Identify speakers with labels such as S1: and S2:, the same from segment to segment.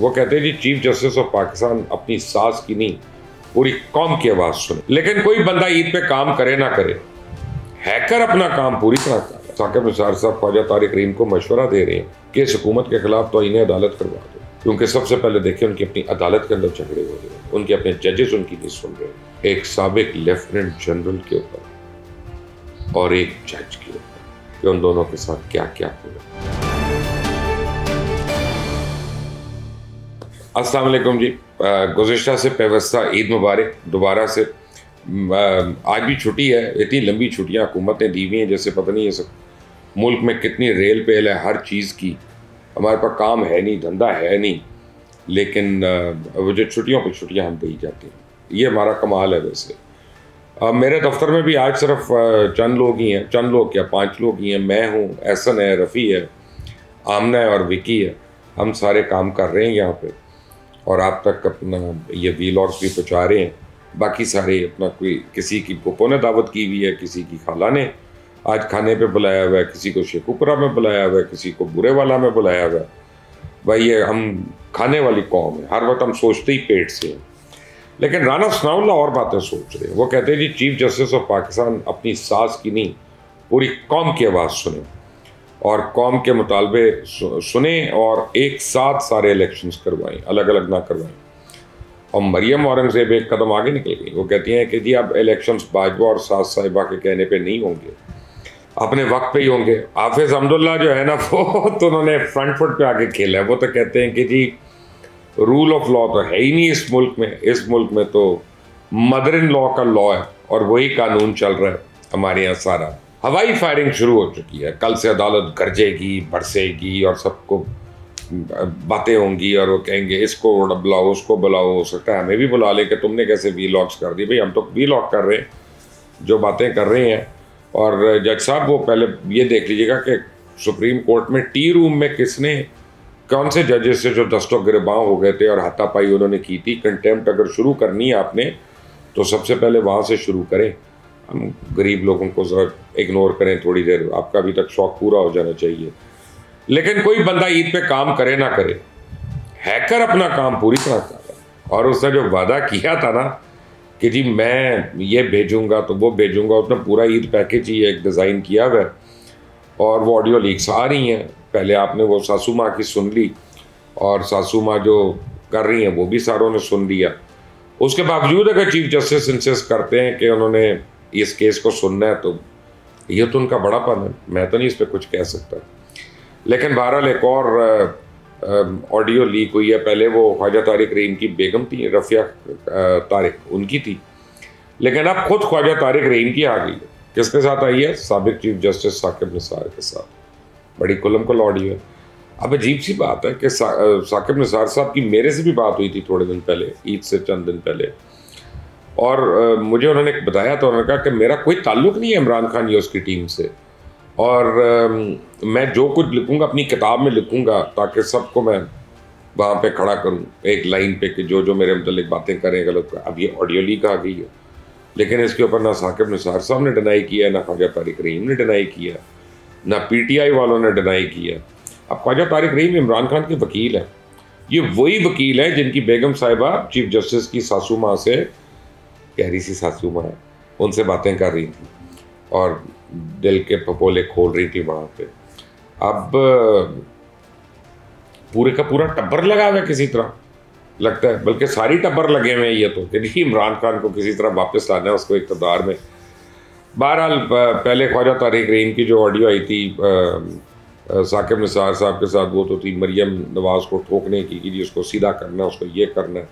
S1: वो कहते हैं जी चीफ जस्टिस ऑफ पाकिस्तान अपनी सास की नहीं पूरी कौम की आवाज सुने। लेकिन कोई बंदा ईद पे काम करे ना करे, हैकर अपना काम पूरी तरह कर रहा है। साकिब निसार साहब ख्वाजा तारिक रहीम को मशवरा दे रहे हैं कि इस हुकूमत के खिलाफ तो इन्हें अदालत करवा दो, क्योंकि सबसे पहले देखें उनकी अपनी अदालत के अंदर झगड़े हो रहे हैं, उनके अपने जजेस उनकी नहीं सुन रहे। एक साबिक लेफ्टिनेंट जनरल के ऊपर और एक जज के ऊपर कि उन दोनों के साथ क्या क्या हुआ। अस्सलाम वालेकुम जी, गुज़िश्ता से पेवस्ता ईद मुबारक। दोबारा से आज भी छुट्टी है। इतनी लंबी छुट्टियां हुकूमत ने दी हुई हैं जैसे पता नहीं है मुल्क में कितनी रेल पेल है हर चीज़ की। हमारे पास काम है नहीं, धंधा है नहीं, लेकिन वो जो छुट्टियों पर छुट्टियां हम दी जाती हैं, ये हमारा कमाल है। वैसे मेरे दफ्तर में भी आज सिर्फ चंद लोग ही हैं, चंद लोग क्या 5 लोग ही हैं। मैं हूँ, एहसन है, रफ़ी है, आमना है और विकी है। हम सारे काम कर रहे हैं यहाँ पे और आप तक अपना ये वीलॉग्स भी पहुँचा रहे हैं। बाकी सारे अपना कोई किसी की पुप्पो ने दावत की हुई है, किसी की खाला ने आज खाने पे बुलाया हुआ है, किसी को शेखुपुरा में बुलाया हुआ है, किसी को बुरे वाला में बुलाया हुआ है। भाई ये हम खाने वाली कौम है, हर वक्त हम सोचते ही पेट से हैं। लेकिन राना सनाउल्लाह और बातें सोच रहे हैं। वो कहते हैं जी चीफ जस्टिस ऑफ पाकिस्तान अपनी सास की नहीं पूरी कौम की आवाज़ सुने और कौम के मुतालबे सुने और एक साथ सारे इलेक्शंस करवाएं, अलग अलग ना करवाएं। और मरियम औरंगज़ेब एक कदम आगे निकल गई। वो कहती हैं कि जी अब इलेक्शंस बाजवा और सास साहिबा के कहने पे नहीं होंगे, अपने वक्त पे ही होंगे। हाफिज़ अहमदुल्ला जो है ना, वो तो उन्होंने फ्रंट फुट पे आके खेला है। वो तो कहते हैं कि जी रूल ऑफ लॉ तो है ही नहीं इस मुल्क में। इस मुल्क में तो मदर इन लॉ का लॉ है और वही कानून चल रहा है हमारे यहाँ सारा। हवाई फायरिंग शुरू हो चुकी है। कल से अदालत गरजेगी, बरसेगी और सबको बातें होंगी और वो कहेंगे इसको बुलाओ, उसको बुलाओ। हो सकता है हमें भी बुला ले कि तुमने कैसे वीलॉग्स कर दी। भाई हम तो वीलॉग कर रहे हैं, जो बातें कर रहे हैं। और जज साहब वो पहले ये देख लीजिएगा कि सुप्रीम कोर्ट में टी रूम में किसने, कौन से जजेस से जो दस्तों गिरबां हो गए थे और हाथापाई उन्होंने की थी। कंटेम्प्ट अगर शुरू करनी है आपने तो सबसे पहले वहाँ से शुरू करें। हम गरीब लोगों को ज़रा इग्नोर करें थोड़ी देर, आपका अभी तक शौक पूरा हो जाना चाहिए। लेकिन कोई बंदा ईद पे काम करे ना करे, हैकर अपना काम पूरी तरह कर रहा है। और उसने जो वादा किया था ना कि जी मैं ये भेजूंगा तो वो भेजूंगा, उसने पूरा ईद पैकेज ही एक डिज़ाइन किया हुआ है। और वो ऑडियो लीक्स आ रही हैं। पहले आपने वो सासू माँ की सुन ली और सासू माँ जो कर रही हैं वो भी सारों ने सुन लिया। उसके बावजूद अगर चीफ जस्टिस इंसिस्ट करते हैं कि उन्होंने इस केस को सुनना है तो ये तो उनका बड़ापन है, मैं तो नहीं इस पर कुछ कह सकता। लेकिन बहरहाल एक और ऑडियो लीक हुई है। पहले वो ख्वाजा तारिक रहीम की बेगम थी, रफ़िया तारिक, उनकी थी। लेकिन अब खुद ख्वाजा तारिक रहीम की आ गई है। किसके साथ आई है? साबिक चीफ जस्टिस साकिब निसार के साथ। बड़ी कुलम ऑडियो है। अब अजीब सी बात है कि साकिब निसार साहब की मेरे से भी बात हुई थी थोड़े दिन पहले, ईद से चंद दिन पहले। और मुझे उन्होंने बताया तो उन्होंने कहा कि मेरा कोई ताल्लुक़ नहीं है इमरान खान या उसकी टीम से, और मैं जो कुछ लिखूंगा अपनी किताब में लिखूंगा ताकि सबको मैं वहाँ पे खड़ा करूँ एक लाइन पे कि जो जो मेरे मतलब बातें करें गलत। अब ये ऑडियो लीक आ गई है, लेकिन इसके ऊपर ना साकिब निसार साहब ने डिनाई किया, ना ख्वाजा तारिक रहीम ने डिनाई किया, ना PTI वालों ने डिनाई किया। अब ख्वाजा तारिक रहीम इमरान खान के वकील है। ये वही वकील है जिनकी बेगम साहिबा चीफ जस्टिस की सासू माँ से, प्यारी सी सासू माँ है, उनसे बातें कर रही थी और दिल के पपोले खोल रही थी वहाँ पे। अब पूरे का पूरा टब्बर लगा हुआ है किसी तरह लगता है, बल्कि सारी टब्बर लगे हुए हैं ये तो कि इमरान खान को किसी तरह वापस लाना है उसको इक़्तिदार में। बहरहाल पहले ख्वाजा तारिक रहीम की जो ऑडियो आई थी साकिब निसार साहब के साथ, वो तो थी मरियम नवाज़ को ठोकने की कि जी उसको सीधा करना है, उसको ये करना है।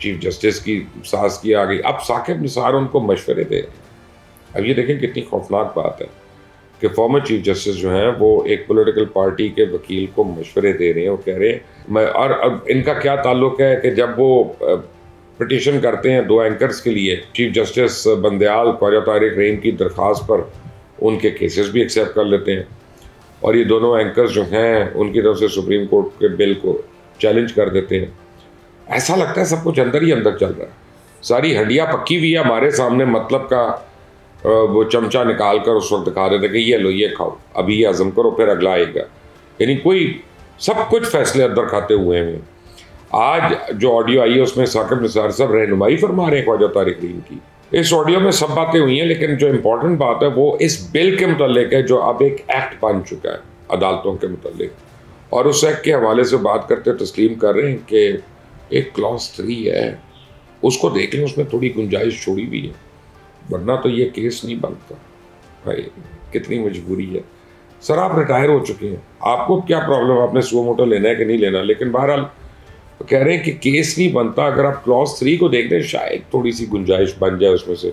S1: चीफ जस्टिस की सास की आ गई। अब साकिब निसार उनको मशवरे दे रहे हैं। अब ये देखें कितनी खौफनाक बात है कि फॉर्मर चीफ जस्टिस जो हैं वो एक पॉलिटिकल पार्टी के वकील को मशवरे दे रहे हैं। वो कह रहे हैं और अब इनका क्या ताल्लुक है कि जब वो पिटीशन करते हैं 2 एंकर्स के लिए, चीफ जस्टिस बंदयाल ख्वाजा तारिक रहीम की दरख्वास्त पर उनके केसेस भी एक्सेप्ट कर लेते हैं और ये दोनों एंकर्स जो हैं उनकी तरफ से सुप्रीम कोर्ट के बिल को चैलेंज कर देते हैं। ऐसा लगता है सब कुछ अंदर ही अंदर चल रहा है। सारी हंडिया पक्की हुई है हमारे सामने, मतलब का वो चमचा निकाल कर उस वक्त दिखा देते कि ये लो, ये खाओ, अभी ये हजम करो, फिर अगला आएगा। यानी कोई सब कुछ फैसले अंदर खाते हुए हैं। आज जो ऑडियो आई है उसमें साकिब निसार साहब रहनुमाई फरमा रहे हैं ख्वाजा तारिक रहीम की। इस ऑडियो में सब बातें हुई हैं, लेकिन जो इम्पोर्टेंट बात है वो इस बिल के मुतालिक है जो अब एक एक्ट बन चुका है अदालतों के मुतालिक, और उस एक्ट के हवाले से बात करते तस्लीम कर रहे हैं कि एक क्लॉज 3 है, उसको देख लें, उसमें थोड़ी गुंजाइश छोड़ी भी है, वरना तो ये केस नहीं बनता। भाई कितनी मजबूरी है। सर आप रिटायर हो चुके हैं, आपको क्या प्रॉब्लम, आपने सुओ मोटो लेना है कि नहीं लेना, लेकिन बहरहाल कह रहे हैं कि केस नहीं बनता। अगर आप क्लॉज 3 को देख रहे हैं शायद थोड़ी सी गुंजाइश बन जाए उसमें से।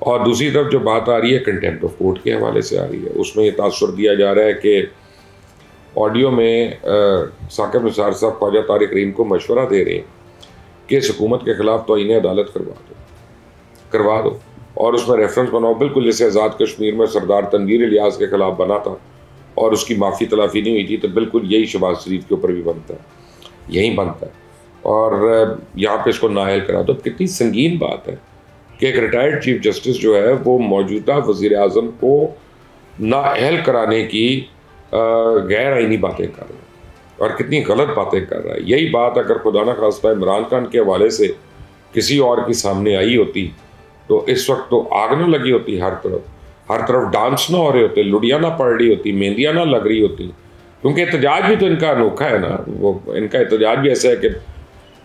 S1: और दूसरी तरफ जो बात आ रही है कंटेम्प्ट ऑफ कोर्ट के हवाले से आ रही है, उसमें ये तासुर दिया जा रहा है कि ऑडियो में साकिब निसार साहब ख्वाजा तारिक रहीम को मशवरा दे रहे हैं कि इस हुकूमत के खिलाफ तौहीन अदालत करवा दो, और उसमें रेफरेंस बनाओ बिल्कुल जैसे आज़ाद कश्मीर में सरदार तनवीर इलियास के खिलाफ बना था और उसकी माफ़ी तलाफ़ी नहीं हुई थी, तो बिल्कुल यही शहबाज शरीफ के ऊपर भी बनता है, यही बनता है। और यहाँ पे इसको नाअहल करा दो। कितनी संगीन बात है कि एक रिटायर्ड चीफ जस्टिस जो है वो मौजूदा वज़ीर आज़म को नाअहल कराने की गैर आइनी बातें कर रहा है और कितनी गलत बातें कर रहा है। यही बात अगर खुदा न खास्ता इमरान खान के हवाले से किसी और की सामने आई होती तो इस वक्त तो आग न लगी होती, हर तरफ डांस ना हो रहे होते, लुड़ियाँ ना पड़ रही होती, मेहंदियाँ ना लग रही होती, क्योंकि एहतजाज भी तो इनका अनोखा है ना। वो इनका एहतजाज भी ऐसा है कि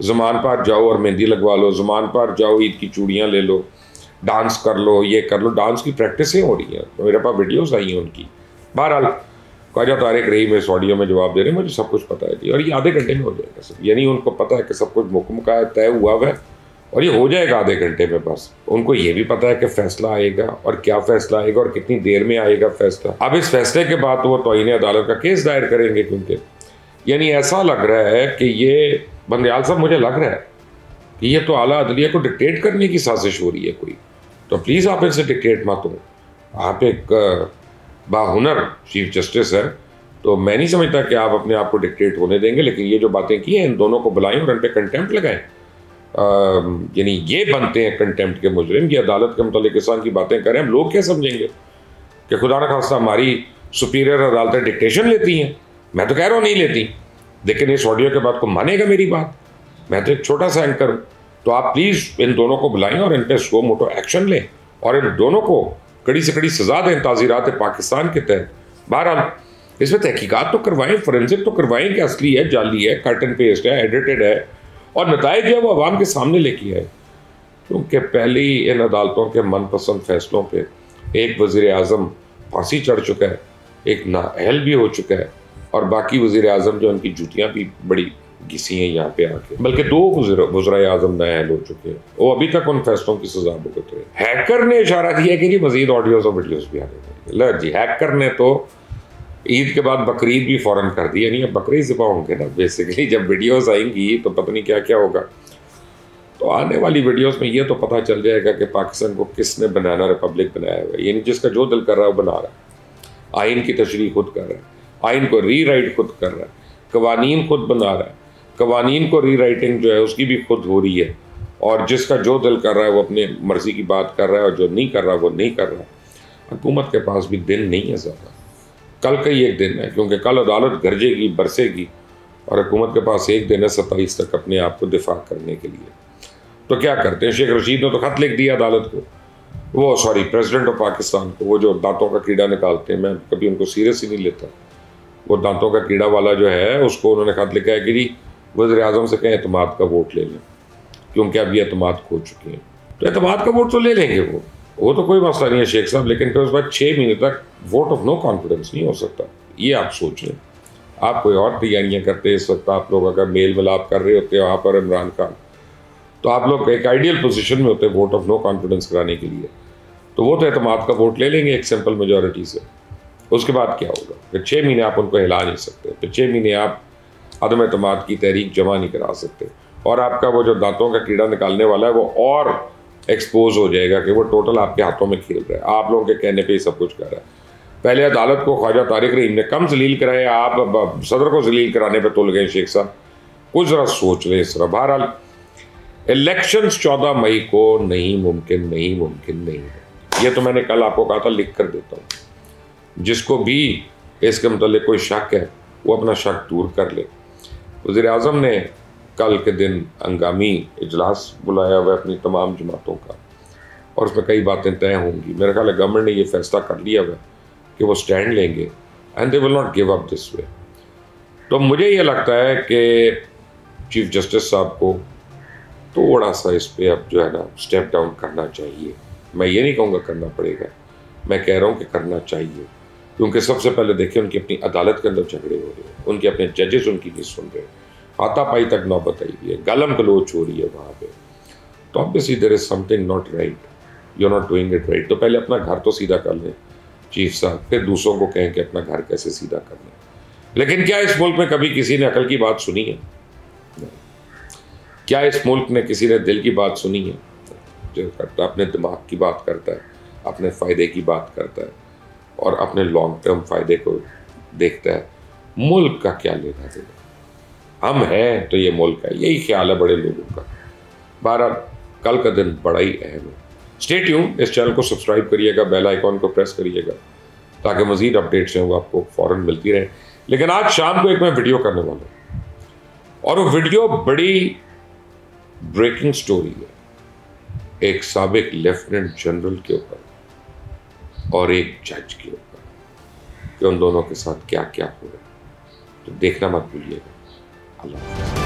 S1: ज़मान पर जाओ और मेहंदी लगवा लो, ज़मान पर जाओ ईद की चूड़ियाँ ले लो, डांस कर लो, ये कर लो, डांस की प्रैक्टिसें हो रही हैं, तो मेरे पास वीडियोज़ आई हैं उनकी। बहरहाल ख्वाजा तारिक रहीम इस ऑडियो में जवाब दे रहे हैं, मुझे सब कुछ पता है जी, और ये आधे घंटे में हो जाएगा सर, यानी उनको पता है कि सब कुछ मुकम्मल है, तय हुआ है और ये हो जाएगा आधे घंटे में। बस उनको ये भी पता है कि फैसला आएगा और क्या फैसला आएगा और कितनी देर में आएगा फैसला। अब इस फैसले के बाद तो वो तौहीन अदालत का केस दायर करेंगे, क्योंकि यानी ऐसा लग रहा है कि ये बंदयाल साहब, मुझे लग रहा है कि ये तो आला अदलिया को डिक्टेट करने की साजिश हो रही है कोई, तो प्लीज़ आप इनसे डिक्टेट मत हो। आप एक बाहुनर चीफ जस्टिस है, तो मैं नहीं समझता कि आप अपने आप को डिक्टेट होने देंगे, लेकिन ये जो बातें की हैं इन दोनों को बुलाएं और इन पर कंटेम्प्ट लगाएं। यानी ये बनते हैं कंटेम्प्ट के मुजरिम, ये अदालत के मुतालिक किसान की बातें करें। हम लोग क्या समझेंगे कि खुदा न खास्ता हमारी सुपीरियर अदालतें डिक्टेशन लेती हैं? मैं तो कह रहा हूँ नहीं लेती, लेकिन इस ऑडियो के बाद को मानेगा मेरी बात? मैं तो एक छोटा सा एंकर हूँ। तो आप प्लीज़ इन दोनों को बुलाएं और इन पर सो मोटो एक्शन लें और इन दोनों को कड़ी से कड़ी सजा दें ताज़ीरात पाकिस्तान के तहत। बहरहाल इसमें तहकीकात तो करवाएं, फोरेंसिक तो करवाएं कि असली है, जाली है, कट एंड पेस्ट है, एडिटेड है, और नताइज जो है वो अवाम के सामने लेके आए। क्योंकि पहली इन अदालतों के मनपसंद फैसलों पे एक वज़ीर आज़म फांसी चढ़ चुका है, एक नाअहल भी हो चुका है, और बाकी वज़ीर आज़म जो उनकी जूतियाँ भी बड़ी घिसी हैं यहाँ पे आके, बल्कि 2 वज़ीर आज़म नाअहल हो चुके हैं, वो अभी तक उन फैसलों की सजा भुगत रहे। हैकर ने इशारा दिया कि जी मज़ीद ऑडियोज़ और वीडियोज़ भी आने लगे। जी हैकर ने तो ईद के बाद बकरीद भी फ़ौरन कर दी, यानी अब बकरीद ज़िबा होंगे ना बेसिकली, जब वीडियोस आएंगी तो पता नहीं क्या क्या होगा। तो आने वाली वीडियोस में ये तो पता चल जाएगा कि पाकिस्तान को किसने बनाना रिपब्लिक बनाया हुआ है, यानी जिसका जो दिल कर रहा है वो बना रहा है। आइन की तशरीह खुद कर रहा है, आइन को री राइट खुद कर रहा है, कवानीन खुद बना रहा है, कवानीन को री राइटिंग जो है उसकी भी खुद हो रही है, और जिसका जो दिल कर रहा है वो अपनी मर्ज़ी की बात कर रहा है, और जो नहीं कर रहा वो नहीं कर रहा। हुकूमत के पास भी दिन नहीं है ज़्यादा, कल का ही एक दिन है, क्योंकि कल अदालत गरजेगी बरसेगी और हुकूमत के पास एक दिन है 27 तक अपने आप को दिफा करने के लिए। तो क्या करते हैं, शेख रशीद ने तो ख़त लिख दिया अदालत को, वो सॉरी प्रेसिडेंट ऑफ पाकिस्तान को, वो जो दांतों का कीड़ा निकालते हैं, मैं कभी उनको सीरियस ही नहीं लेता, वो दांतों का कीड़ा वाला जो है उसको उन्होंने ख़त लिखा है कि जी वज़ीर आज़म से कहें एतमाद का वोट ले लें, क्योंकि अब ये एतमाद खो चुके हैं। तो एतमाद का वोट तो ले लेंगे वो तो कोई मसला नहीं है शेख साहब, लेकिन फिर उस बाद 6 महीने तक वोट ऑफ नो कॉन्फिडेंस नहीं हो सकता। ये आप सोच लें, आप कोई और तैयारियां करते हैं इस वक्त, आप लोग अगर मेल मिलाप कर रहे होते हैं वहाँ पर इमरान खान, तो आप लोग एक आइडियल पोजीशन में होते हैं वोट ऑफ नो कॉन्फिडेंस कराने के लिए। तो वो तो एतमाद का वोट ले लेंगे एक सिंपल मेजॉरिटी से। उसके बाद क्या होगा, फिर 6 महीने आप उनको हिला नहीं सकते, फिर 6 महीने आप अदम एतमाद की तहरीक जमा नहीं करा सकते, और आपका वो जो दांतों का कीड़ा निकालने वाला है वो और एक्सपोज हो जाएगा कि वो टोटल आपके हाथों में खेल रहा है, आप लोगों के कहने पे ही सब कुछ कर रहा है। पहले अदालत को ख्वाजा तारिक रहीम ने कम जलील कराया, आप सदर को जलील कराने पे तुल गए शेख साहब, कुछ ज़रा सोच लें इस तरह। बहरहाल इलेक्शंस 14 मई को नहीं मुमकिन है, ये तो मैंने कल आपको कहा था, लिख कर देता हूँ। जिसको भी इसके मतलब कोई शक है वो अपना शक दूर कर ले। वज़ीर आज़म ने कल के दिन हंगामी इजलास बुलाया हुआ है अपनी तमाम जमातों का, और उसमें कई बातें तय होंगी। मेरा ख्याल है गवर्नमेंट ने ये फैसला कर लिया हुआ है कि वो स्टैंड लेंगे and they will not give up this way. तो मुझे ये लगता है कि चीफ जस्टिस साहब को थोड़ा सा इस पर अब जो है ना स्टेप डाउन करना चाहिए। मैं ये नहीं कहूँगा करना पड़ेगा, मैं कह रहा हूँ कि करना चाहिए, क्योंकि सबसे पहले देखिए उनकी अपनी अदालत के अंदर झगड़े हो रहे हैं, उनके अपने जजेस उनकी नहीं सुन रहे, हाथापाई तक नौबत आई हुई है, गलम गलोच हो रही है वहाँ पे। तो obviously there is something not right, you are not doing it right. तो पहले अपना घर तो सीधा कर लें चीफ साहब, फिर दूसरों को कहें कि अपना घर कैसे सीधा करना है। लेकिन क्या इस मुल्क में कभी किसी ने अकल की बात सुनी है? नहीं। क्या इस मुल्क में किसी ने दिल की बात सुनी है? जो करता अपने दिमाग की बात करता है, अपने फ़ायदे की बात करता है और अपने लॉन्ग टर्म फ़ायदे को देखता है। मुल्क का क्या लेना देना, हम हैं तो ये मुल्क है, यही ख्याल है बड़े लोगों का। बहरहाल कल का दिन बड़ा ही अहम है। स्टे ट्यून, इस चैनल को सब्सक्राइब करिएगा, बेल आइकॉन को प्रेस करिएगा ताकि मज़ीद अपडेट्स हैं वो आपको फ़ौरन मिलती रहे। लेकिन आज शाम को एक मैं वीडियो करने वाला हूँ, और वो वीडियो बड़ी ब्रेकिंग स्टोरी है, एक साबिक लेफ्टिनेंट जनरल के ऊपर और एक जज के ऊपर, कि उन दोनों के साथ क्या क्या हो रहा है। तो देखना मत भूलिएगा। अल्लाह हाफ़िज़।